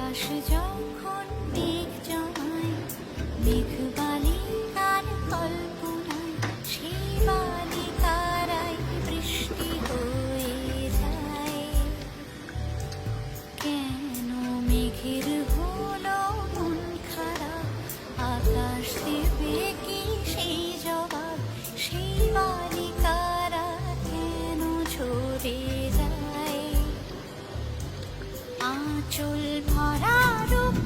আকাশ যখন মেঘ জমায়, মেঘ বালিকার কল্পনায়, সেই বালিকারাই বৃষ্টি হয়ে যায়। কেন মেঘের হলো মন খারাপ, আকাশ দেবে কি সেই জবাব? সেই বালিকারা কেন ঝরে যায়? আঁচল ভরা রূপ